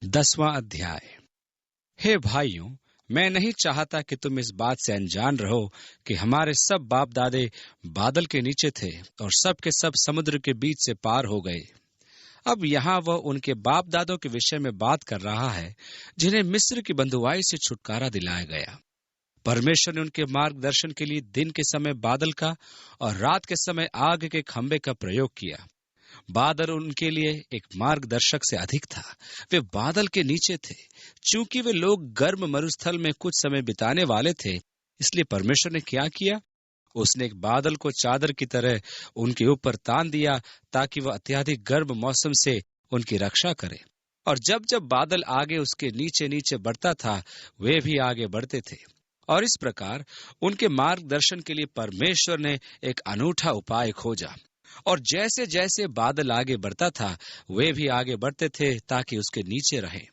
10वां अध्याय। हे भाइयों, मैं नहीं चाहता कि तुम इस बात से अनजान रहो कि हमारे सब बाप दादे बादल के नीचे थे और सब के सब समुद्र के बीच से पार हो गए। अब यहाँ वह उनके बाप दादों के विषय में बात कर रहा है जिन्हें मिस्र की बंधुआई से छुटकारा दिलाया गया। परमेश्वर ने उनके मार्गदर्शन के लिए दिन के समय बादल का और रात के समय आग के खंभे का प्रयोग किया। बादल उनके लिए एक मार्गदर्शक से अधिक था। वे बादल के नीचे थे। चूंकि वे लोग गर्म मरुस्थल में कुछ समय बिताने वाले थे, इसलिए परमेश्वर ने क्या किया? उसने एक बादल को चादर की तरह उनके ऊपर तान दिया ताकि वह अत्यधिक गर्म मौसम से उनकी रक्षा करे। और जब जब बादल आगे उसके नीचे नीचे बढ़ता था, वे भी आगे बढ़ते थे। और इस प्रकार उनके मार्गदर्शन के लिए परमेश्वर ने एक अनूठा उपाय खोजा। और जैसे जैसे बादल आगे बढ़ता था, वे भी आगे बढ़ते थे ताकि उसके नीचे रहें।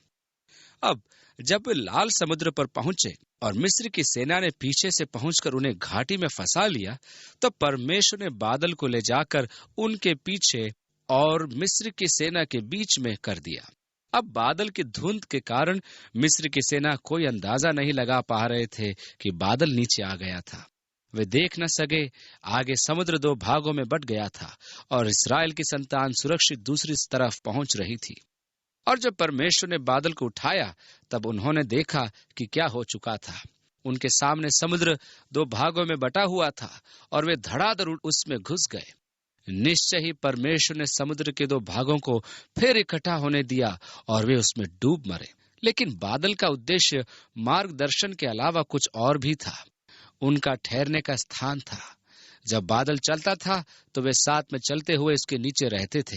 अब जब वे लाल समुद्र पर पहुंचे और मिस्र की सेना ने पीछे से पहुंचकर उन्हें घाटी में फंसा लिया, तो परमेश्वर ने बादल को ले जाकर उनके पीछे और मिस्र की सेना के बीच में कर दिया। अब बादल की धुंध के कारण मिस्र की सेना कोई अंदाजा नहीं लगा पा रहे थे कि बादल नीचे आ गया था। वे देख न सके। आगे समुद्र दो भागों में बट गया था और इस्राएल की संतान सुरक्षित दूसरी तरफ पहुंच रही थी। और जब परमेश्वर ने बादल को उठाया, तब उन्होंने देखा कि क्या हो चुका था। उनके सामने समुद्र दो भागों में बटा हुआ था और वे धड़ाधड़ उसमें घुस गए। निश्चय ही परमेश्वर ने समुद्र के दो भागों को फिर इकट्ठा होने दिया और वे उसमें डूब मरे। लेकिन बादल का उद्देश्य मार्गदर्शन के अलावा कुछ और भी था। उनका ठहरने का स्थान था। जब बादल चलता था तो वे साथ में चलते हुए इसके नीचे रहते थे।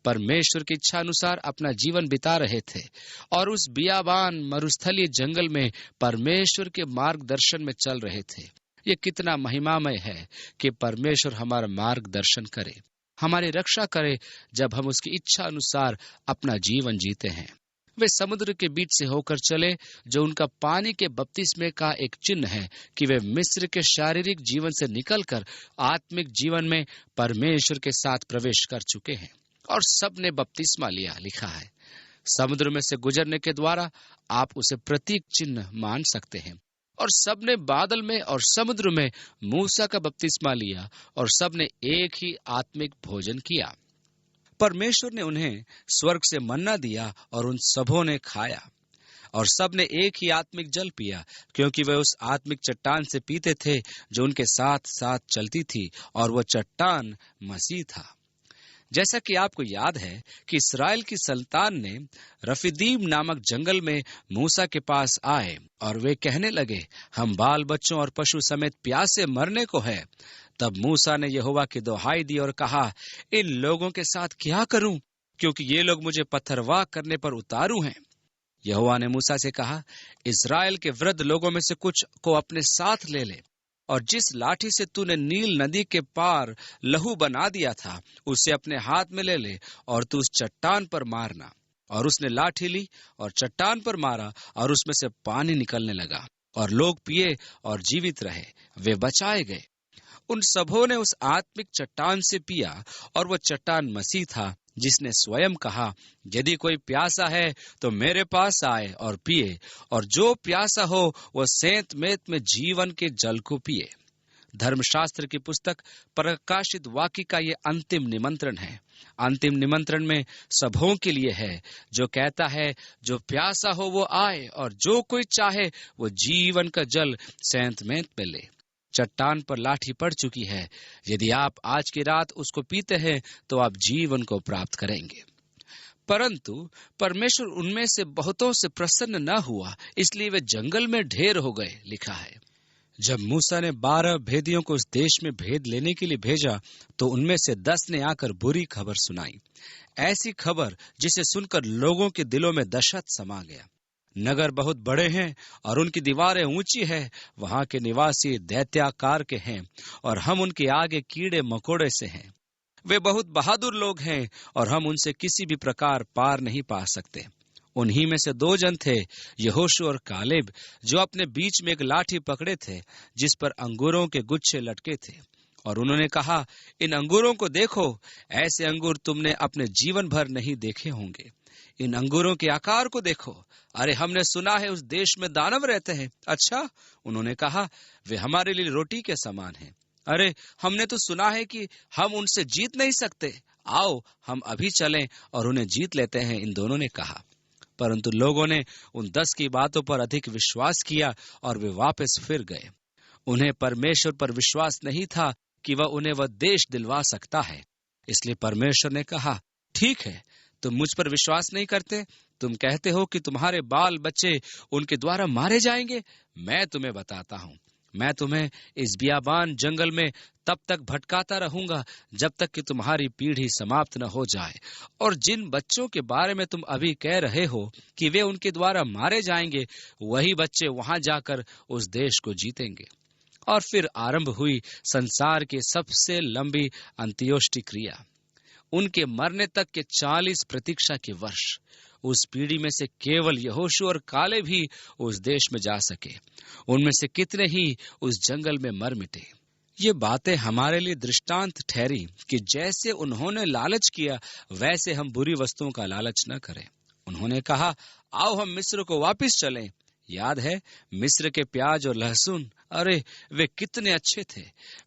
परमेश्वर की इच्छा अनुसार अपना जीवन बिता रहे थे और उस बियाबान मरुस्थलीय जंगल में परमेश्वर के मार्गदर्शन में चल रहे थे। ये कितना महिमामय है कि परमेश्वर हमारा मार्गदर्शन करे, हमारी रक्षा करे जब हम उसकी इच्छा अनुसार अपना जीवन जीते हैं। वे समुद्र के बीच से होकर चले, जो उनका पानी के बपतिस्मे का एक चिन्ह है कि वे मिस्र के शारीरिक जीवन से निकलकर आत्मिक जीवन में परमेश्वर के साथ प्रवेश कर चुके हैं। और सब ने बपतिस्मा लिया। लिखा है, समुद्र में से गुजरने के द्वारा आप उसे प्रतीक चिन्ह मान सकते हैं। और सब ने बादल में और समुद्र में मूसा का बपतिस्मा लिया और सब ने एक ही आत्मिक भोजन किया। परमेश्वर ने उन्हें स्वर्ग से मन्ना दिया और उन सबों ने खाया। और सब ने एक ही आत्मिक जल पिया, क्योंकि वे उस आत्मिक चट्टान से पीते थे जो उनके साथ साथ चलती थी, और वह चट्टान मसीह था। जैसा कि आपको याद है कि इस्राएल की संतान ने रफीदीम नामक जंगल में मूसा के पास आए और वे कहने लगे, हम बाल बच्चों और पशु समेत प्यासे मरने को है। तब मूसा ने यहोवा की दुहाई दी और कहा, इन लोगों के साथ क्या करूं, क्योंकि ये लोग मुझे पत्थरवाह करने पर उतारू हैं। यहोवा ने मूसा से कहा, इस्राएल के वृद्ध लोगों में से कुछ को अपने साथ ले ले, और जिस लाठी से तूने नील नदी के पार लहू बना दिया था, उसे अपने हाथ में ले ले और तू उस चट्टान पर मारना। और उसने लाठी ली और चट्टान पर मारा, और उसमें से पानी निकलने लगा, और लोग पिए और जीवित रहे, वे बचाए गए। उन सबों ने उस आत्मिक चट्टान से पिया, और वह चट्टान मसीह था, जिसने स्वयं कहा, यदि कोई प्यासा है तो मेरे पास आए और पिए, और जो प्यासा हो वह सेंत मेत में जीवन के जल को पिए। धर्मशास्त्र की पुस्तक प्रकाशित वाक्य का ये अंतिम निमंत्रण है। अंतिम निमंत्रण में सबों के लिए है, जो कहता है, जो प्यासा हो वो आए, और जो कोई चाहे वो जीवन का जल सेंत मेत में ले। चट्टान पर लाठी पड़ चुकी है। यदि आप आज की रात उसको पीते हैं तो आप जीवन को प्राप्त करेंगे। परंतु परमेश्वर उनमें से बहुतों से प्रसन्न न हुआ, इसलिए वे जंगल में ढेर हो गए। लिखा है, जब मूसा ने 12 भेदियों को उस देश में भेद लेने के लिए भेजा, तो उनमें से 10 ने आकर बुरी खबर सुनाई। ऐसी खबर जिसे सुनकर लोगों के दिलों में दहशत समा गया। नगर बहुत बड़े हैं और उनकी दीवारें ऊंची है। वहां के निवासी दैत्याकार के हैं और हम उनके आगे कीड़े मकोड़े से हैं। वे बहुत बहादुर लोग हैं और हम उनसे किसी भी प्रकार पार नहीं पा सकते। उन्हीं में से 2 जन थे, यहोशू और कालेब, जो अपने बीच में एक लाठी पकड़े थे जिस पर अंगूरों के गुच्छे लटके थे। और उन्होंने कहा, इन अंगूरों को देखो, ऐसे अंगूर तुमने अपने जीवन भर नहीं देखे होंगे। इन अंगूरों के आकार को देखो। अरे हमने सुना है उस देश में दानव रहते हैं। अच्छा, उन्होंने कहा, वे हमारे लिए रोटी के समान हैं। अरे हमने तो सुना है कि हम उनसे जीत नहीं सकते। आओ हम अभी चलें और उन्हें जीत लेते हैं, इन दोनों ने कहा। परंतु लोगों ने उन 10 की बातों पर अधिक विश्वास किया और वे वापस फिर गए। उन्हें परमेश्वर पर विश्वास नहीं था कि वह उन्हें वह देश दिलवा सकता है। इसलिए परमेश्वर ने कहा, ठीक है, तुम मुझ पर विश्वास नहीं करते। तुम कहते हो कि तुम्हारे बाल बच्चे उनके द्वारा मारे जाएंगे। मैं तुम्हें बताता हूँ, मैं तुम्हें इस बियाबान जंगल में तब तक भटकाता रहूंगा जब तक कि तुम्हारी पीढ़ी समाप्त न हो जाए। और जिन बच्चों के बारे में तुम अभी कह रहे हो कि वे उनके द्वारा मारे जाएंगे, वही बच्चे वहां जाकर उस देश को जीतेंगे। और फिर आरंभ हुई संसार की सबसे लंबी अंत्योष्टि क्रिया। उनके मरने तक के 40 प्रतीक्षा के वर्ष। उस पीढ़ी में से केवल यहोशू और काले भी उस देश में जा सके। उनमें से कितने ही उस जंगल में मर मिटे। ये बातें हमारे लिए दृष्टांत ठहरी कि जैसे उन्होंने लालच किया, वैसे हम बुरी वस्तुओं का लालच न करें। उन्होंने कहा, आओ हम मिस्र को वापस चलें। याद है मिस्र के प्याज और लहसुन, अरे वे कितने अच्छे थे।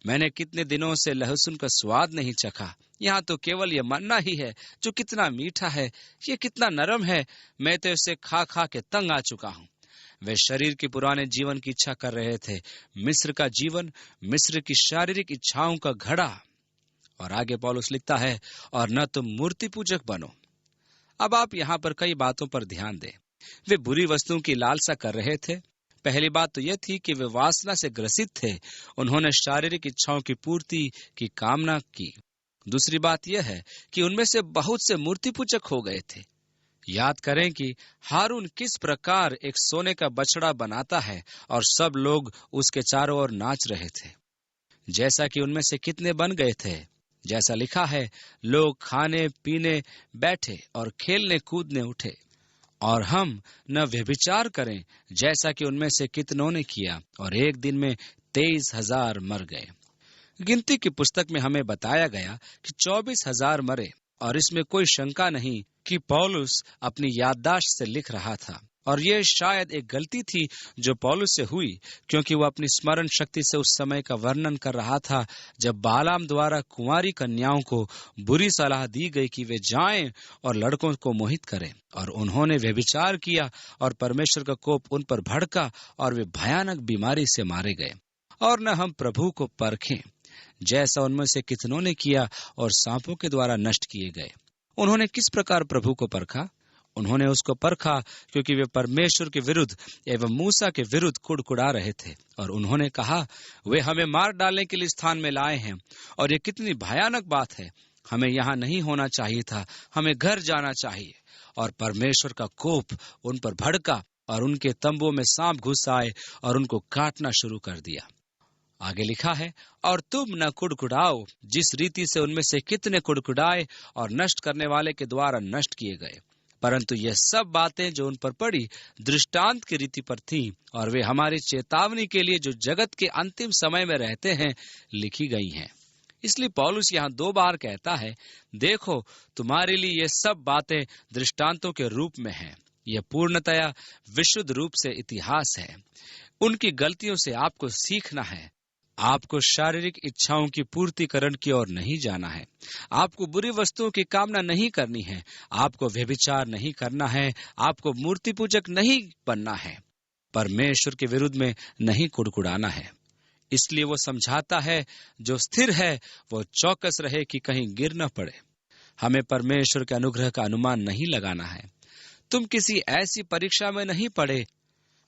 मैंने कितने दिनों से लहसुन का स्वाद नहीं चखा। यहाँ तो केवल ये मन्ना ही है जो कितना मीठा है, ये कितना नरम है। मैं तो इसे खा खा के तंग आ चुका हूँ। वे शरीर के पुराने जीवन की इच्छा कर रहे थे। मिस्र का जीवन, मिस्र की शारीरिक इच्छाओं का घड़ा। और आगे पौलुस लिखता है, और न तुम मूर्ति पूजक बनो। अब आप यहाँ पर कई बातों पर ध्यान दें। वे बुरी वस्तुओं की लालसा कर रहे थे। पहली बात तो यह थी कि वे वासना से ग्रसित थे। उन्होंने शारीरिक इच्छाओं की पूर्ति की कामना की। दूसरी बात यह है कि उनमें से बहुत से मूर्ति पूजक हो गए थे। याद करें कि हारून किस प्रकार एक सोने का बछड़ा बनाता है और सब लोग उसके चारों ओर नाच रहे थे। जैसा कि उनमें से कितने बन गए थे। जैसा लिखा है, लोग खाने पीने बैठे और खेलने कूदने उठे। और हम न व्यभिचार करें, जैसा कि उनमें से कितनों ने किया, और एक दिन में 23,000 मर गए। गिनती की पुस्तक में हमें बताया गया कि 24,000 मरे। और इसमें कोई शंका नहीं कि पौलुस अपनी याददाश्त से लिख रहा था। और यह शायद एक गलती थी जो पौलुस से हुई, क्योंकि वह अपनी स्मरण शक्ति से उस समय का वर्णन कर रहा था जब बालाम द्वारा कुंवारी कन्याओं को बुरी सलाह दी गई कि वे जाएं और लड़कों को मोहित करें। और उन्होंने व्यभिचार किया और परमेश्वर का कोप उन पर भड़का और वे भयानक बीमारी से मारे गए। और न हम प्रभु को परखें, जैसा उनमें से कितनों ने किया और सांपों के द्वारा नष्ट किए गए। उन्होंने किस प्रकार प्रभु को परखा? उन्होंने उसको परखा क्योंकि वे परमेश्वर के विरुद्ध एवं मूसा के विरुद्ध कुड़कुड़ा रहे थे। और उन्होंने कहा, वे हमें मार डालने के लिए स्थान में लाए हैं। और ये कितनी भयानक बात है। हमें यहाँ नहीं होना चाहिए था, हमें घर जाना चाहिए। और परमेश्वर का कोप उन पर भड़का और उनके तंबुओं में सांप घुस आए और उनको काटना शुरू कर दिया। आगे लिखा है, और तुम न कुड़कुड़ाओ जिस रीति से उनमें से कितने कुड़कुड़ाए और नष्ट करने वाले के द्वारा नष्ट किए गए। परंतु ये सब बातें जो उन पर पड़ी दृष्टांत की रीति पर थीं, और वे हमारी चेतावनी के लिए जो जगत के अंतिम समय में रहते हैं लिखी गई हैं। इसलिए पौलुस यहाँ 2 बार कहता है, देखो तुम्हारे लिए ये सब बातें दृष्टांतों के रूप में हैं। यह पूर्णतया विशुद्ध रूप से इतिहास है। उनकी गलतियों से आपको सीखना है। आपको शारीरिक इच्छाओं की पूर्तिकरण की ओर नहीं जाना है। आपको बुरी वस्तुओं की कामना नहीं करनी है। आपको व्यभिचार नहीं करना है। आपको मूर्ति पूजक नहीं बनना है। परमेश्वर के विरुद्ध में नहीं कुड़कुड़ाना है। इसलिए वो समझाता है, जो स्थिर है वो चौकस रहे कि कहीं गिर न पड़े। हमें परमेश्वर के अनुग्रह का अनुमान नहीं लगाना है। तुम किसी ऐसी परीक्षा में नहीं पड़े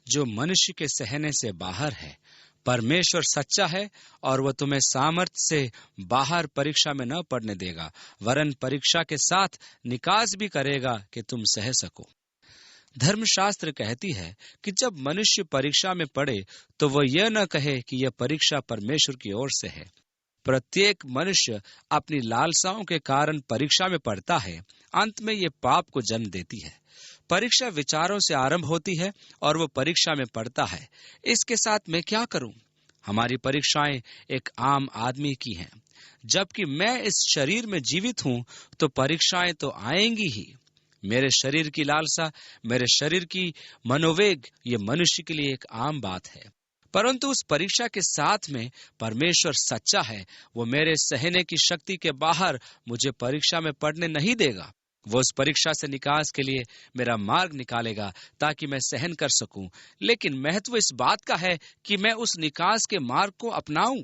जो मनुष्य के सहने से बाहर है। परमेश्वर सच्चा है और वह तुम्हें सामर्थ्य से बाहर परीक्षा में न पड़ने देगा, वरन परीक्षा के साथ निकास भी करेगा कि तुम सह सको। धर्मशास्त्र कहती है कि जब मनुष्य परीक्षा में पड़े तो वह यह न कहे कि यह परीक्षा परमेश्वर की ओर से है। प्रत्येक मनुष्य अपनी लालसाओं के कारण परीक्षा में पड़ता है। अंत में ये पाप को जन्म देती है। परीक्षा विचारों से आरंभ होती है और वो परीक्षा में पड़ता है। इसके साथ मैं क्या करूं? हमारी परीक्षाएं एक आम आदमी की हैं। जबकि मैं इस शरीर में जीवित हूं तो परीक्षाएं तो आएंगी ही। मेरे शरीर की लालसा, मेरे शरीर की मनोवेग, ये मनुष्य के लिए एक आम बात है। परंतु उस परीक्षा के साथ में परमेश्वर सच्चा है। वो मेरे सहने की शक्ति के बाहर मुझे परीक्षा में पड़ने नहीं देगा। वो उस परीक्षा से निकास के लिए मेरा मार्ग निकालेगा ताकि मैं सहन कर सकूं। लेकिन महत्व इस बात का है कि मैं उस निकास के मार्ग को अपनाऊं।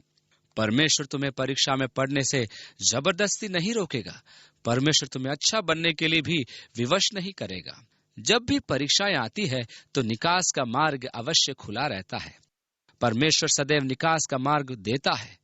परमेश्वर तुम्हें परीक्षा में पढ़ने से जबरदस्ती नहीं रोकेगा। परमेश्वर तुम्हें अच्छा बनने के लिए भी विवश नहीं करेगा। जब भी परीक्षाएं आती है तो निकास का मार्ग अवश्य खुला रहता है। परमेश्वर सदैव निकास का मार्ग देता है।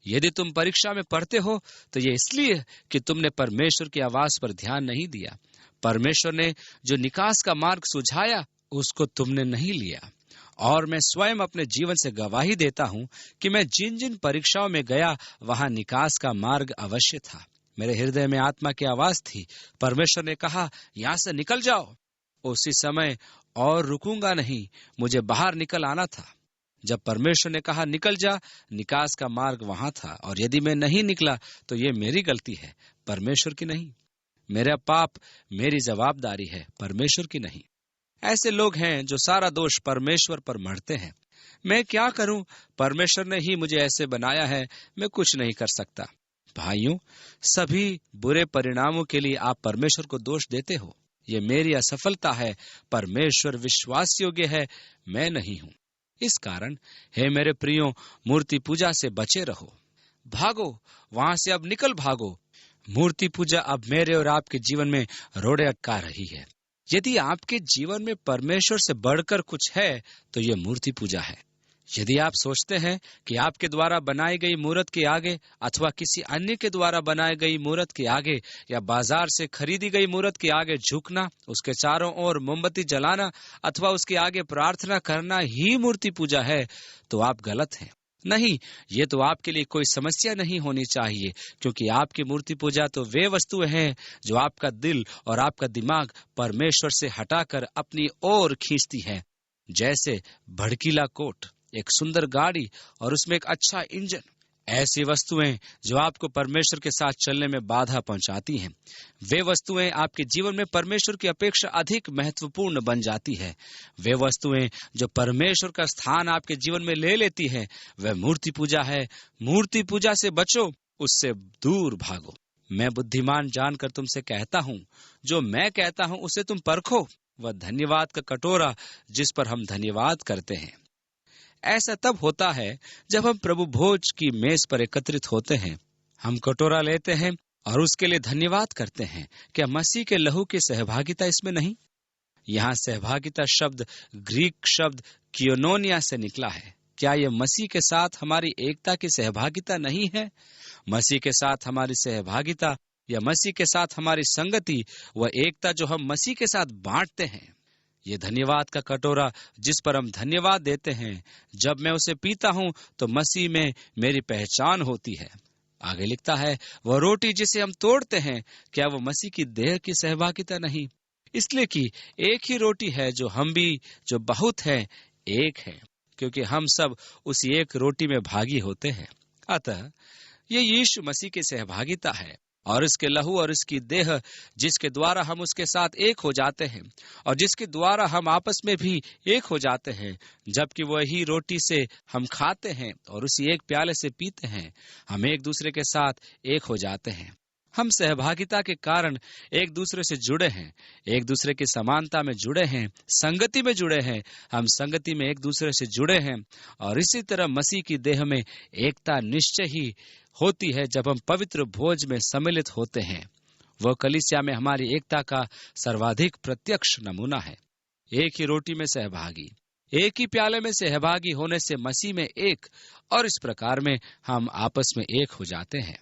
यदि तुम परीक्षा में पढ़ते हो तो ये इसलिए कि तुमने परमेश्वर की आवाज पर ध्यान नहीं दिया। परमेश्वर ने जो निकास का मार्ग सुझाया उसको तुमने नहीं लिया। और मैं स्वयं अपने जीवन से गवाही देता हूं कि मैं जिन जिन परीक्षाओं में गया वहां निकास का मार्ग अवश्य था। मेरे हृदय में आत्मा की आवाज थी। परमेश्वर ने कहा, यहां से निकल जाओ। उसी समय और रुकूंगा नहीं, मुझे बाहर निकल आना था। जब परमेश्वर ने कहा निकल जा, निकास का मार्ग वहां था। और यदि मैं नहीं निकला तो ये मेरी गलती है, परमेश्वर की नहीं। मेरा पाप, मेरी जवाबदारी है, परमेश्वर की नहीं। ऐसे लोग हैं जो सारा दोष परमेश्वर पर मढ़ते हैं। मैं क्या करूं, परमेश्वर ने ही मुझे ऐसे बनाया है, मैं कुछ नहीं कर सकता। भाइयों, सभी बुरे परिणामों के लिए आप परमेश्वर को दोष देते हो। ये मेरी असफलता है, परमेश्वर विश्वास योग्य है, मैं नहीं हूं। इस कारण हे मेरे प्रियो, मूर्ति पूजा से बचे रहो। भागो, वहां से अब निकल भागो। मूर्ति पूजा अब मेरे और आपके जीवन में रोड़े अटका रही है। यदि आपके जीवन में परमेश्वर से बढ़कर कुछ है तो ये मूर्ति पूजा है। यदि आप सोचते हैं कि आपके द्वारा बनाई गई मूर्त के आगे अथवा किसी अन्य के द्वारा बनाई गई मूर्त के आगे या बाजार से खरीदी गई मूर्त के आगे झुकना, उसके चारों ओर मोमबत्ती जलाना अथवा उसके आगे प्रार्थना करना ही मूर्ति पूजा है, तो आप गलत हैं। नहीं, ये तो आपके लिए कोई समस्या नहीं होनी चाहिए, क्योंकि आपकी मूर्ति पूजा तो वे वस्तुएं हैं जो आपका दिल और आपका दिमाग परमेश्वर से हटाकर अपनी ओर खींचती हैं। जैसे भड़कीला कोट, एक सुंदर गाड़ी और उसमें एक अच्छा इंजन। ऐसी वस्तुएं जो आपको परमेश्वर के साथ चलने में बाधा पहुंचाती हैं, वे वस्तुएं आपके जीवन में परमेश्वर की अपेक्षा अधिक महत्वपूर्ण बन जाती है। वे वस्तुएं जो परमेश्वर का स्थान आपके जीवन में ले लेती हैं, वह मूर्ति पूजा है। मूर्ति पूजा से बचो, उससे दूर भागो। मैं बुद्धिमान जानकर तुमसे कहता हूं, जो मैं कहता हूं उसे तुम परखो। वह धन्यवाद का कटोरा जिस पर हम धन्यवाद करते हैं। ऐसा तब होता है जब हम प्रभु भोज की मेज पर एकत्रित होते हैं। हम कटोरा लेते हैं और उसके लिए धन्यवाद करते हैं। क्या मसीह के लहू की सहभागिता इसमें नहीं? यहाँ सहभागिता शब्द ग्रीक शब्द कियोनोनिया से निकला है। क्या यह मसीह के साथ हमारी एकता की सहभागिता नहीं है? मसीह के साथ हमारी सहभागिता या मसीह के साथ हमारी संगति, वह एकता जो हम मसीह के साथ बांटते हैं। ये धन्यवाद का कटोरा जिस पर हम धन्यवाद देते हैं, जब मैं उसे पीता हूं तो मसीह में मेरी पहचान होती है। आगे लिखता है, वह रोटी जिसे हम तोड़ते हैं, क्या वो मसीह की देह की सहभागिता नहीं? इसलिए कि एक ही रोटी है, जो हम भी जो बहुत है एक है, क्योंकि हम सब उसी एक रोटी में भागी होते हैं। अतः ये यीशु मसीह की सहभागिता है और इसके लहू और इसकी देह, जिसके द्वारा हम उसके साथ एक हो जाते हैं और जिसके द्वारा हम आपस में भी एक हो जाते हैं। जबकि वही रोटी से हम खाते हैं और उसी एक प्याले से पीते हैं, हम एक दूसरे के साथ एक हो जाते हैं। हम सहभागिता के कारण एक दूसरे से जुड़े हैं, एक दूसरे की समानता में जुड़े हैं, संगति में जुड़े हैं। हम संगति में एक दूसरे से जुड़े हैं और इसी तरह मसीह की देह में एकता निश्चय ही होती है जब हम पवित्र भोज में सम्मिलित होते हैं। वह कलीसिया में हमारी एकता का सर्वाधिक प्रत्यक्ष नमूना है। एक ही रोटी में सहभागी, एक ही प्याले में सहभागी होने से मसीह में एक, और इस प्रकार में हम आपस में एक हो जाते हैं।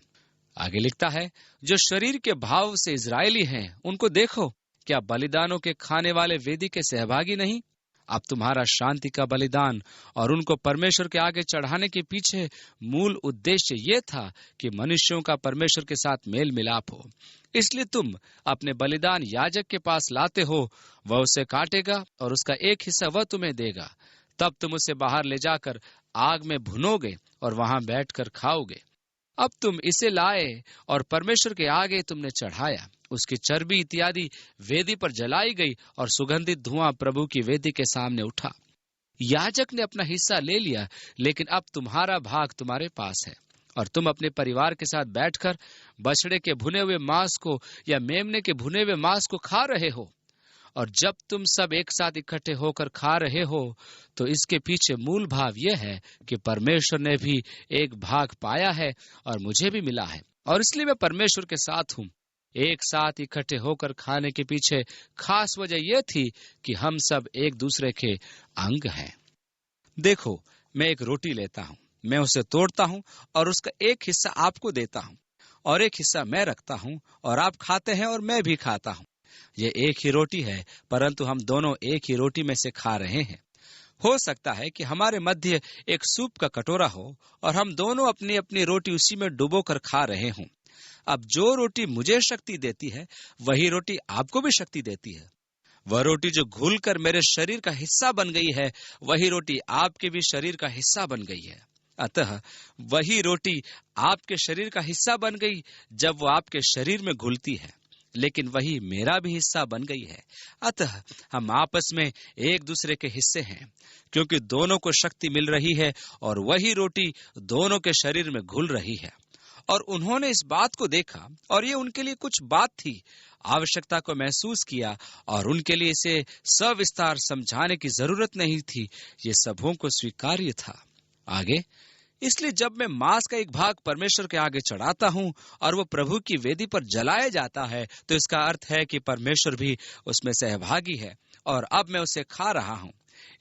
आगे लिखता है, जो शरीर के भाव से इजरायली हैं, उनको देखो, क्या बलिदानों के खाने वाले वेदी के सहभागी नहीं? अब तुम्हारा शांति का बलिदान और उनको परमेश्वर के आगे चढ़ाने के पीछे मूल उद्देश्य ये था कि मनुष्यों का परमेश्वर के साथ मेल मिलाप हो। इसलिए तुम अपने बलिदान याजक के पास लाते हो, वह उसे काटेगा और उसका एक हिस्सा वह तुम्हें देगा। तब तुम उसे बाहर ले जाकर आग में भुनोगे और वहां बैठकर खाओगे। अब तुम इसे लाए और परमेश्वर के आगे तुमने चढ़ाया। उसकी चर्बी इत्यादि वेदी पर जलाई गई और सुगंधित धुआं प्रभु की वेदी के सामने उठा। याजक ने अपना हिस्सा ले लिया, लेकिन अब तुम्हारा भाग तुम्हारे पास है और तुम अपने परिवार के साथ बैठकर बछड़े के भुने हुए मांस को या मेमने के भुने हुए मांस को खा रहे हो। और जब तुम सब एक साथ इकट्ठे होकर खा रहे हो तो इसके पीछे मूल भाव यह है कि परमेश्वर ने भी एक भाग पाया है और मुझे भी मिला है, और इसलिए मैं परमेश्वर के साथ हूँ। एक साथ इकट्ठे होकर खाने के पीछे खास वजह यह थी कि हम सब एक दूसरे के अंग हैं। देखो, मैं एक रोटी लेता हूँ, मैं उसे तोड़ता हूँ और उसका एक हिस्सा आपको देता हूँ और एक हिस्सा मैं रखता हूँ और आप खाते हैं और मैं भी खाता हूँ। ये एक ही रोटी है, परंतु हम दोनों एक ही रोटी में से खा रहे हैं। हो सकता है कि हमारे मध्य एक सूप का कटोरा हो और हम दोनों अपनी अपनी रोटी उसी में डुबोकर खा रहे हों। अब जो रोटी मुझे शक्ति देती है वही रोटी आपको भी शक्ति देती है। वह रोटी जो घुलकर मेरे शरीर का हिस्सा बन गई है, वही रोटी आपके भी शरीर का हिस्सा बन गई है। अतः वही रोटी आपके शरीर का हिस्सा बन गई जब वो आपके शरीर में घुलती है, लेकिन वही मेरा भी हिस्सा बन गई है। अतः हम आपस में एक दूसरे के हिस्से हैं, क्योंकि दोनों को शक्ति मिल रही है और वही रोटी दोनों के शरीर में घुल रही है। और उन्होंने इस बात को देखा और ये उनके लिए कुछ बात थी, आवश्यकता को महसूस किया और उनके लिए इसे सविस्तार समझाने की जरूरत नहीं थी। ये सबों को स्वीकार्य था। आगे, इसलिए जब मैं मांस का एक भाग परमेश्वर के आगे चढ़ाता हूँ और वो प्रभु की वेदी पर जलाया जाता है, तो इसका अर्थ है कि परमेश्वर भी उसमें सहभागी है और अब मैं उसे खा रहा हूँ।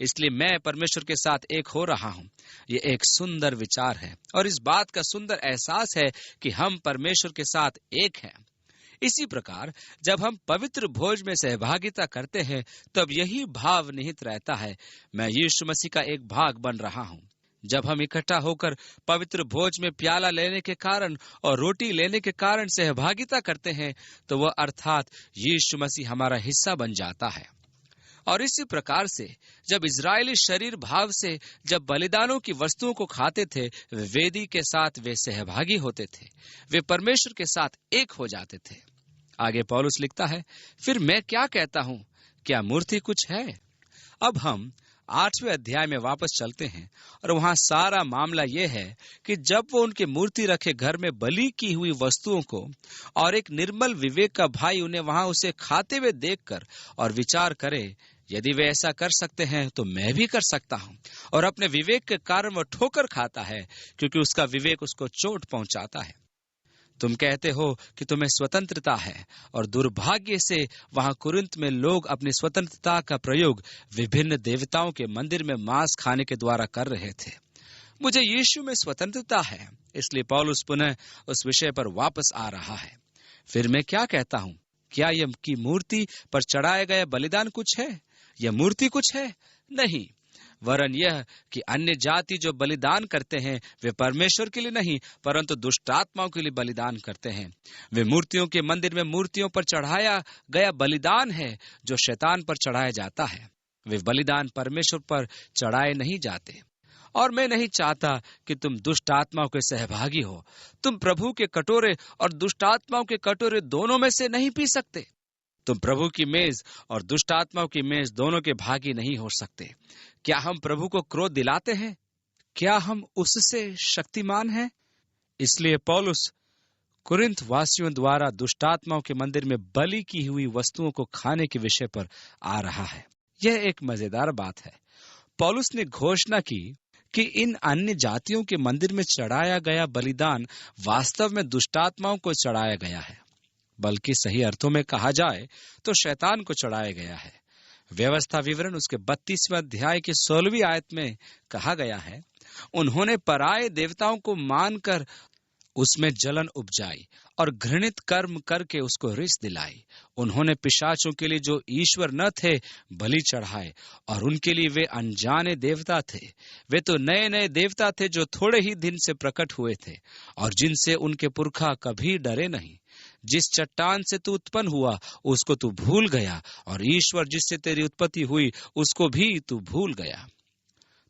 इसलिए मैं परमेश्वर के साथ एक हो रहा हूँ। ये एक सुंदर विचार है और इस बात का सुंदर एहसास है कि हम परमेश्वर के साथ एक हैं। इसी प्रकार जब हम पवित्र भोज में सहभागिता करते हैं, तब यही भाव निहित रहता है, मैं यीशु मसीह का एक भाग बन रहा हूँ। जब हम इकट्ठा होकर पवित्र भोज में प्याला लेने के कारण और रोटी लेने के कारण सहभागिता करते हैं, तो वह अर्थात यीशु मसीह हमारा हिस्सा बन जाता है। और इसी प्रकार से जब इजरायली शरीर भाव से जब बलिदानों की वस्तुओं को खाते थे, वे वेदी के साथ वे सहभागी होते थे, वे परमेश्वर के साथ एक हो जाते थे। आगे पौलुस लिखता है, फिर मैं क्या कहता हूँ, क्या मूर्ति कुछ है? अब हम 8वें अध्याय में वापस चलते हैं और वहां सारा मामला यह है कि जब वो उनके मूर्ति रखे घर में बलि की हुई वस्तुओं को और एक निर्मल विवेक का भाई उन्हें वहां उसे खाते हुए देखकर और विचार करे, यदि वे ऐसा कर सकते हैं तो मैं भी कर सकता हूं। और अपने विवेक के कारण वह ठोकर खाता है, क्योंकि उसका विवेक उसको चोट पहुंचाता है। तुम कहते हो कि तुम्हें स्वतंत्रता है, और दुर्भाग्य से वहां कुरिन्थ में लोग अपनी स्वतंत्रता का प्रयोग विभिन्न देवताओं के मंदिर में मांस खाने के द्वारा कर रहे थे। मुझे यीशु में स्वतंत्रता है, इसलिए पौलुस पुनः उस विषय पर वापस आ रहा है। फिर मैं क्या कहता हूँ, क्या यह की मूर्ति पर चढ़ाया गया बलिदान कुछ है? यह मूर्ति कुछ है? नहीं, वरन यह कि अन्य जाति जो बलिदान करते हैं वे परमेश्वर के लिए नहीं परंतु दुष्ट आत्माओं के लिए बलिदान करते हैं। वे मूर्तियों के मंदिर में मूर्तियों पर चढ़ाया गया बलिदान है जो शैतान पर चढ़ाया जाता है। वे बलिदान परमेश्वर पर चढ़ाए नहीं जाते। और मैं नहीं चाहता कि तुम दुष्ट आत्माओं के सहभागी हो। तुम प्रभु के कटोरे और दुष्ट आत्माओं के कटोरे दोनों में से नहीं पी सकते। तुम प्रभु की मेज और दुष्ट आत्माओं की मेज दोनों के भागी नहीं हो सकते। क्या हम प्रभु को क्रोध दिलाते हैं? क्या हम उससे शक्तिमान हैं? इसलिए पौलुस कुरिन्थ वासियों द्वारा दुष्ट आत्माओं के मंदिर में बलि की हुई वस्तुओं को खाने के विषय पर आ रहा है। यह एक मजेदार बात है। पौलुस ने घोषणा की कि इन अन्य जातियों के मंदिर में चढ़ाया गया बलिदान वास्तव में दुष्ट आत्माओं को चढ़ाया गया है, बल्कि सही अर्थों में कहा जाए तो शैतान को चढ़ाया गया है। व्यवस्था विवरण उसके 32वें अध्याय की 16वीं आयत में कहा गया है, उन्होंने पराये देवताओं को मानकर उसमें जलन उपजाई और घृणित कर्म करके उसको रिस दिलाई। उन्होंने पिशाचों के लिए जो ईश्वर न थे बलि चढ़ाए और उनके लिए वे अनजाने देवता थे। वे तो नए नए देवता थे जो थोड़े ही दिन से प्रकट हुए थे और जिनसे उनके पुरखा कभी डरे नहीं। जिस चट्टान से तू उत्पन्न हुआ उसको तू भूल गया और ईश्वर जिससे तेरी उत्पत्ति हुई उसको भी तू भूल गया।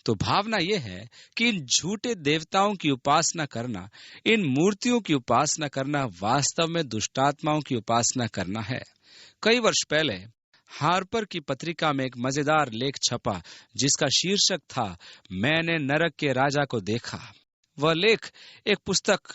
तो भावना यह है कि इन झूठे देवताओं की उपासना करना, इन मूर्तियों की उपासना करना वास्तव में दुष्टात्माओं की उपासना करना है। कई वर्ष पहले हार्पर की पत्रिका में एक मजेदार लेख छपा जिसका शीर्षक था मैंने नरक के राजा को देखा। वह लेख एक पुस्तक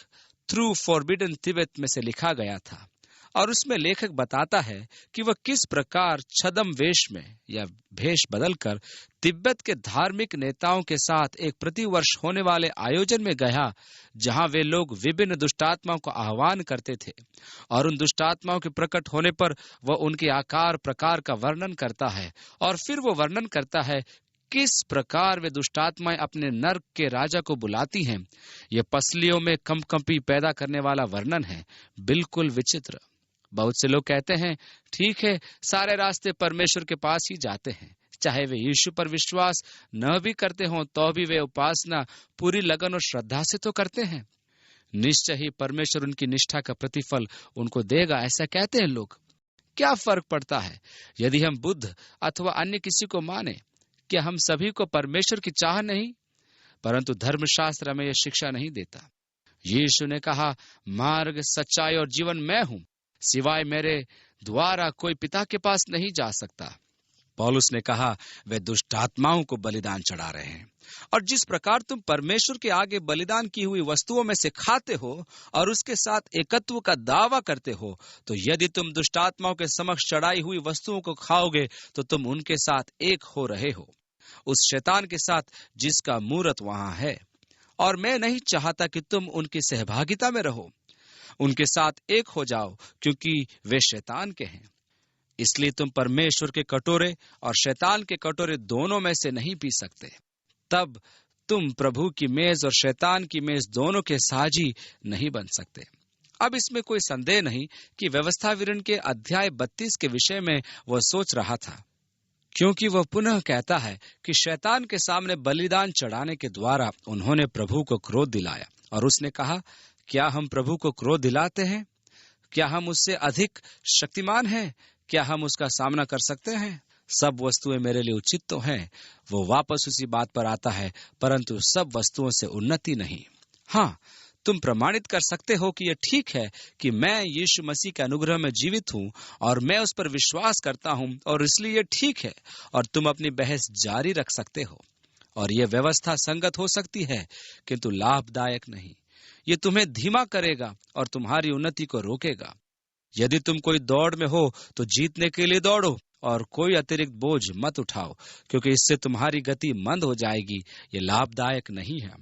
थ्रू फॉरबिडन तिब्बत में से लिखा गया था और उसमें लेखक बताता है कि वह किस प्रकार छद्म वेश में या भेष बदलकर तिब्बत के धार्मिक नेताओं के साथ एक प्रतिवर्ष होने वाले आयोजन में गया, जहां वे लोग विभिन्न दुष्टात्माओं को आह्वान करते थे और उन दुष्टात्माओं के प्रकट होने पर वह उनके आकार प्रकार का वर्णन करता है और फिर वो वर्णन करता है किस प्रकार वे दुष्टात्माएं अपने नर्क के राजा को बुलाती हैं। यह पसलियों में कंपकंपी पैदा करने वाला वर्णन है, बिल्कुल विचित्र। बहुत से लोग कहते हैं ठीक है, सारे रास्ते परमेश्वर के पास ही जाते हैं, चाहे वे यीशु पर विश्वास न भी करते हों तो भी वे उपासना पूरी लगन और श्रद्धा से तो करते हैं। निश्चय ही परमेश्वर उनकी निष्ठा का प्रतिफल उनको देगा, ऐसा कहते हैं लोग। क्या फर्क पड़ता है यदि हम बुद्ध अथवा अन्य किसी को माने? क्या हम सभी को परमेश्वर की चाह नहीं? परंतु धर्मशास्त्र हमें यह शिक्षा नहीं देता। यीशु ने कहा, मार्ग सच्चाई और जीवन मैं हूं, सिवाय मेरे द्वारा कोई पिता के पास नहीं जा सकता। पौलुस ने कहा, वे दुष्टात्माओं को बलिदान चढ़ा रहे हैं। और जिस प्रकार तुम परमेश्वर के आगे बलिदान की हुई वस्तुओं में से खाते हो और उसके साथ एकत्व का दावा करते हो, तो यदि तुम दुष्टात्माओं के समक्ष चढ़ाई हुई वस्तुओं को खाओगे तो तुम उनके साथ एक हो रहे हो, उस शैतान के साथ जिसका मूरत वहां है। और मैं नहीं चाहता कि तुम उनकी सहभागिता में रहो, उनके साथ एक हो जाओ, क्योंकि वे शैतान के हैं। इसलिए तुम परमेश्वर के कटोरे और शैतान के कटोरे दोनों में से नहीं पी सकते। तब तुम प्रभु की मेज और शैतान की मेज दोनों के साझी नहीं बन सकते। अब इसमें कोई संदेह नहीं कि व्यवस्था विवरण के अध्याय 32 के विषय में वह सोच रहा था, क्योंकि वह पुनः कहता है कि शैतान के सामने बलिदान चढ़ाने के द्वारा उन्होंने प्रभु को क्रोध दिलाया। और उसने कहा, क्या हम प्रभु को क्रोध दिलाते हैं? क्या हम उससे अधिक शक्तिमान हैं? क्या हम उसका सामना कर सकते हैं? सब वस्तुएं मेरे लिए उचित तो हैं। वो वापस उसी बात पर आता है, परंतु सब वस्तुओं से उन्नति नहीं। हाँ, तुम प्रमाणित कर सकते हो कि यह ठीक है कि मैं यीशु मसीह के अनुग्रह में जीवित हूँ और मैं उस पर विश्वास करता हूँ और इसलिए यह ठीक है, और तुम अपनी बहस जारी रख सकते हो। और यह व्यवस्था संगत हो सकती है किंतु लाभदायक नहीं। ये तुम्हें धीमा करेगा और तुम्हारी उन्नति को रोकेगा। यदि तुम कोई दौड़ में हो तो जीतने के लिए दौड़ो और कोई अतिरिक्त बोझ मत उठाओ, क्योंकि इससे तुम्हारी गति मंद हो जाएगी। ये लाभदायक नहीं है।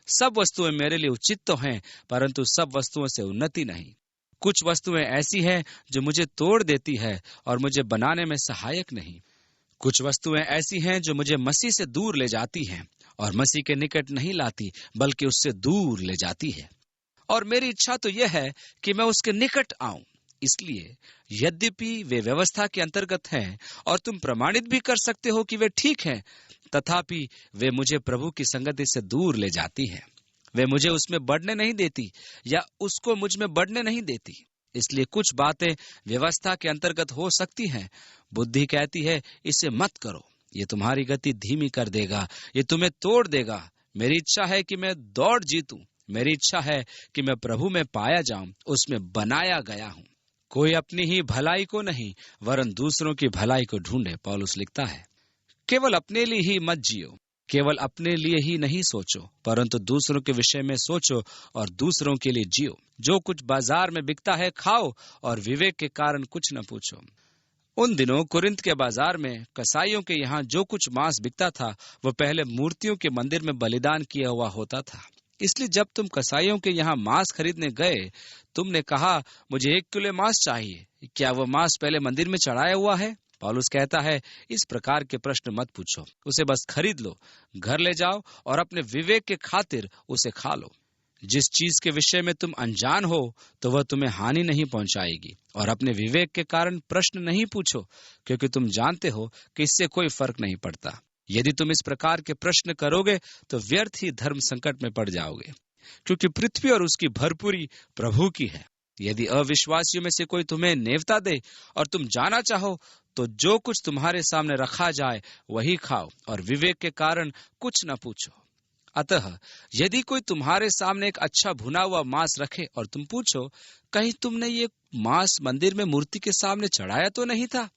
सब वस्तुएं मेरे लिए उचित तो हैं, परंतु सब वस्तुओं से उन्नति नहीं। कुछ वस्तुएं ऐसी हैं जो मुझे तोड़ देती है और मुझे बनाने में सहायक नहीं। कुछ वस्तुएं ऐसी हैं जो मुझे मसीह से दूर ले जाती हैं और मसीह के निकट नहीं लाती, बल्कि उससे दूर ले जाती है। और मेरी इच्छा तो यह है कि मैं उसके निकट आऊं। इसलिए यद्यपि वे व्यवस्था के अंतर्गत हैं और तुम प्रमाणित भी कर सकते हो कि वे ठीक हैं, तथापि वे मुझे प्रभु की संगति से दूर ले जाती हैं। वे मुझे उसमें बढ़ने नहीं देती या उसको मुझ में बढ़ने नहीं देती। इसलिए कुछ बातें व्यवस्था के अंतर्गत हो सकती हैं। बुद्धि कहती है इसे मत करो, ये तुम्हारी गति धीमी कर देगा, ये तुम्हें तोड़ देगा। मेरी इच्छा है कि मैं दौड़ जीतूं। मेरी इच्छा है कि मैं प्रभु में पाया जाऊं, उसमें बनाया गया हूं। कोई अपनी ही भलाई को नहीं वरन दूसरों की भलाई को ढूंढे, पौलुस लिखता है। केवल अपने लिए ही मत जियो, केवल अपने लिए ही नहीं सोचो, परंतु दूसरों के विषय में सोचो और दूसरों के लिए जियो। जो कुछ बाजार में बिकता है खाओ और विवेक के कारण कुछ न पूछो। उन दिनों कुरिन्थ के बाजार में कसाईयों के यहाँ जो कुछ मांस बिकता था वह पहले मूर्तियों के मंदिर में बलिदान किया हुआ होता था। इसलिए जब तुम कसाईयों के यहाँ मांस खरीदने गए, तुमने कहा मुझे 1 किलो मांस चाहिए, क्या वह मांस पहले मंदिर में चढ़ाया हुआ है? पौलुस कहता है इस प्रकार के प्रश्न मत पूछो, उसे बस खरीद लो, घर ले जाओ और अपने विवेक के खातिर उसे खा लो। जिस चीज के विषय में तुम अनजान हो तो वह तुम्हें हानि नहीं पहुंचाएगी, और अपने विवेक के कारण प्रश्न नहीं पूछो, क्योंकि तुम जानते हो कि इससे कोई फर्क नहीं पड़ता। यदि तुम इस प्रकार के प्रश्न करोगे तो व्यर्थ ही धर्म संकट में पड़ जाओगे, क्योंकि पृथ्वी और उसकी भरपूरी प्रभु की है। यदि अविश्वासियों में से कोई तुम्हें नेवता दे और तुम जाना चाहो तो जो कुछ तुम्हारे सामने रखा जाए वही खाओ और विवेक के कारण कुछ न पूछो। अतः यदि कोई तुम्हारे सामने एक अच्छा भुना हुआ मांस रखे और तुम पूछो, कहीं तुमने ये मांस मंदिर में मूर्ति के सामने चढ़ाया तो नहीं था?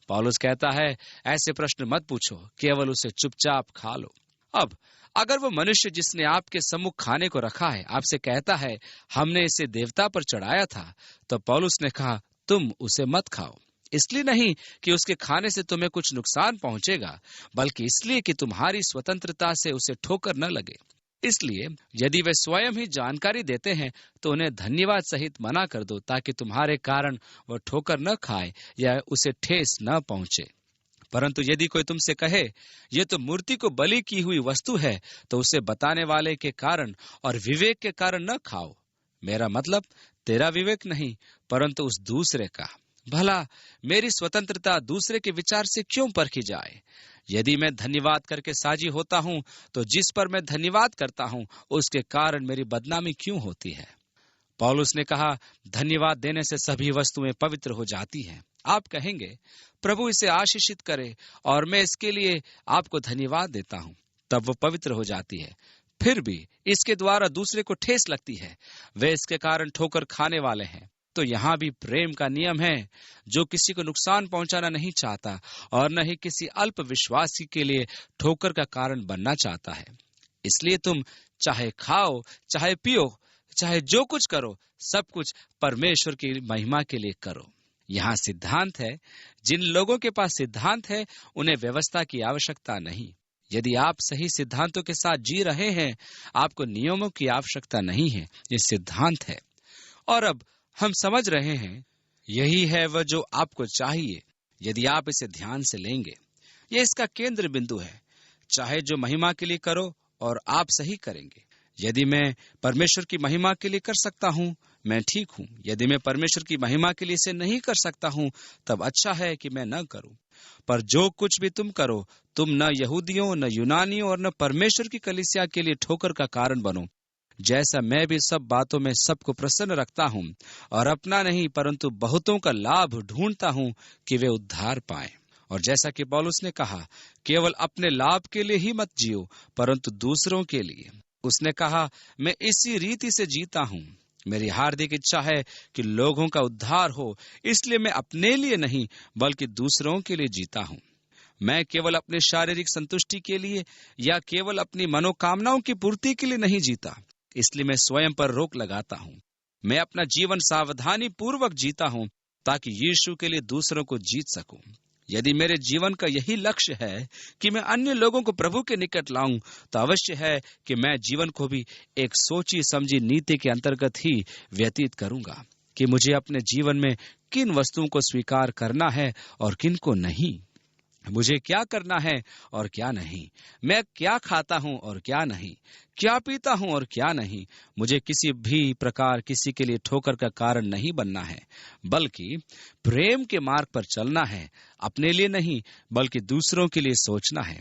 पौलुस कहता है, ऐसे प्रश्न मत पूछो, केवल उसे चुपचाप खा लो। अब अगर वो मनुष्य जिसने आपके सम्मुख खाने को रखा है आपसे कहता है, हमने इसे देवता पर चढ़ाया था, तो पौलुस ने कहा, तुम उसे मत खाओ। इसलिए नहीं कि उसके खाने से तुम्हें कुछ नुकसान पहुंचेगा, बल्कि इसलिए कि तुम्हारी स्वतंत्रता से उसे ठोकर न लगे। इसलिए यदि वे स्वयं ही जानकारी देते हैं तो उन्हें धन्यवाद सहित मना कर दो, ताकि तुम्हारे कारण वह ठोकर न खाए या उसे ठेस न पहुंचे। परंतु यदि कोई तुमसे कहे, ये तो मूर्ति को बलि की हुई वस्तु है, तो उसे बताने वाले के कारण और विवेक के कारण न खाओ। मेरा मतलब तेरा विवेक नहीं, परंतु उस दूसरे का। भला मेरी स्वतंत्रता दूसरे के विचार से क्यों परखी जाए? यदि मैं धन्यवाद करके साजी होता हूं, तो जिस पर मैं धन्यवाद करता हूं उसके कारण मेरी बदनामी क्यों होती है? पौलुस ने कहा, धन्यवाद देने से सभी वस्तुएं पवित्र हो जाती हैं। आप कहेंगे, प्रभु इसे आशीषित करे और मैं इसके लिए आपको धन्यवाद देता हूं, तब वो पवित्र हो जाती है। फिर भी इसके द्वारा दूसरे को ठेस लगती है, वे इसके कारण ठोकर खाने वाले हैं। तो यहाँ भी प्रेम का नियम है, जो किसी को नुकसान पहुंचाना नहीं चाहता और न ही किसी अल्प विश्वासी के लिए ठोकर का कारण बनना चाहता है। इसलिए तुम चाहे खाओ, चाहे पियो, चाहे जो कुछ करो, सब कुछ परमेश्वर की महिमा के लिए करो। यहाँ सिद्धांत है। जिन लोगों के पास सिद्धांत है उन्हें व्यवस्था की आवश्यकता नहीं। यदि आप सही सिद्धांतों के साथ जी रहे हैं, आपको नियमों की आवश्यकता नहीं है। ये सिद्धांत है और अब हम समझ रहे हैं यही है वह जो आपको चाहिए, यदि आप इसे ध्यान से लेंगे। यह इसका केंद्र बिंदु है। चाहे जो महिमा के लिए करो और आप सही करेंगे। यदि मैं परमेश्वर की महिमा के लिए कर सकता हूँ, मैं ठीक हूँ। यदि मैं परमेश्वर की महिमा के लिए इसे नहीं कर सकता हूँ, तब अच्छा है कि मैं न करूँ। पर जो कुछ भी तुम करो, तुम न यहूदियों, न यूनानियों और न परमेश्वर की कलीसिया के लिए ठोकर का कारण बनो। जैसा मैं भी सब बातों में सबको प्रसन्न रखता हूँ और अपना नहीं परंतु बहुतों का लाभ ढूंढता हूँ कि वे उद्धार पाएं। और जैसा कि पौलुस ने कहा, केवल अपने लाभ के लिए ही मत जियो, परंतु दूसरों के लिए। उसने कहा, मैं इसी रीति से जीता हूँ। मेरी हार्दिक इच्छा है कि लोगों का उद्धार हो, इसलिए मैं अपने लिए नहीं बल्कि दूसरों के लिए जीता हूँ। मैं केवल अपनी शारीरिक संतुष्टि के लिए या केवल अपनी मनोकामनाओं की पूर्ति के लिए नहीं जीता, इसलिए मैं स्वयं पर रोक लगाता हूँ। मैं अपना जीवन सावधानी पूर्वक जीता हूँ ताकि यीशु के लिए दूसरों को जीत सकूं। यदि मेरे जीवन का यही लक्ष्य है कि मैं अन्य लोगों को प्रभु के निकट लाऊं, तो अवश्य है कि मैं जीवन को भी एक सोची समझी नीति के अंतर्गत ही व्यतीत करूंगा कि मुझे अपने जीवन में किन वस्तुओं को स्वीकार करना है और किन को नहीं, मुझे क्या करना है और क्या नहीं, मैं क्या खाता हूं और क्या नहीं, क्या पीता हूं और क्या नहीं। मुझे किसी भी प्रकार किसी के लिए ठोकर का कारण नहीं बनना है, बल्कि प्रेम के मार्ग पर चलना है। अपने लिए नहीं बल्कि दूसरों के लिए सोचना है।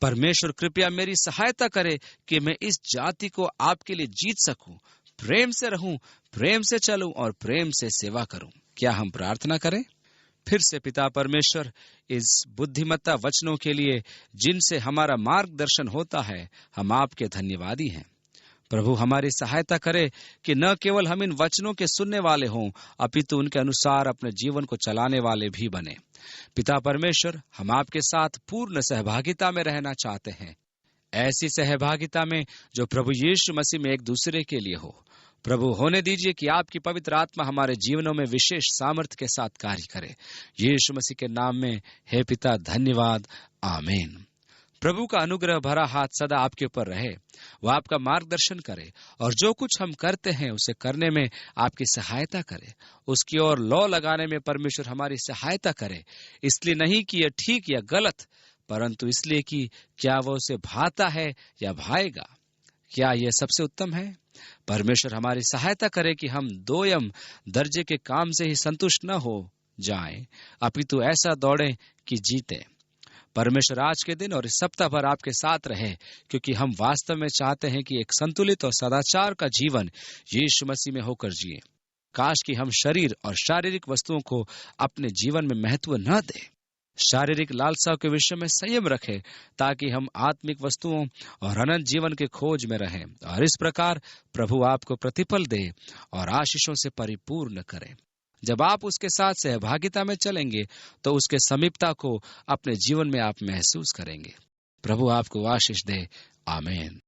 परमेश्वर कृपया मेरी सहायता करे कि मैं इस जाति को आपके लिए जीत सकूं, प्रेम से रहूं, प्रेम से चलूं और प्रेम से सेवा करूं। क्या हम प्रार्थना करें? फिर से पिता परमेश्वर, इस बुद्धिमत्ता वचनों के लिए जिनसे हमारा मार्गदर्शन होता है, हम आपके धन्यवादी हैं। प्रभु हमारी सहायता करे कि न केवल हम इन वचनों के सुनने वाले हों, अपितु उनके अनुसार अपने जीवन को चलाने वाले भी बने। पिता परमेश्वर, हम आपके साथ पूर्ण सहभागिता में रहना चाहते हैं, ऐसी सहभागिता में जो प्रभु यीशु मसीह में एक दूसरे के लिए हो। प्रभु, होने दीजिए कि आपकी पवित्र आत्मा हमारे जीवनों में विशेष सामर्थ्य के साथ कार्य करे। यीशु मसीह के नाम में हे पिता, धन्यवाद, आमीन। प्रभु का अनुग्रह भरा हाथ सदा आपके ऊपर रहे, वह आपका मार्गदर्शन करे और जो कुछ हम करते हैं उसे करने में आपकी सहायता करे। उसकी ओर लौ लगाने में परमेश्वर हमारी सहायता करे, इसलिए नहीं कि यह ठीक या गलत, परंतु इसलिए कि क्या वह उसे भाता है या भाएगा। क्या यह सबसे उत्तम है? परमेश्वर हमारी सहायता करे कि हम दोयम दर्जे के काम से ही संतुष्ट न हो जाएं, अपितु ऐसा दौड़ें कि जीते। परमेश्वर आज के दिन और इस सप्ताह भर आपके साथ रहे, क्योंकि हम वास्तव में चाहते हैं कि एक संतुलित और सदाचार का जीवन यीशु मसीह में होकर जिए। काश कि हम शरीर और शारीरिक वस्तुओं को अपने जीवन में महत्व न दें, शारीरिक लालसाओं के विषय में संयम रखें, ताकि हम आत्मिक वस्तुओं और अनंत जीवन के खोज में रहें, और इस प्रकार प्रभु आपको प्रतिफल दे और आशीषों से परिपूर्ण करे। जब आप उसके साथ सहभागिता में चलेंगे तो उसके समीपता को अपने जीवन में आप महसूस करेंगे। प्रभु आपको आशीष दे। आमीन।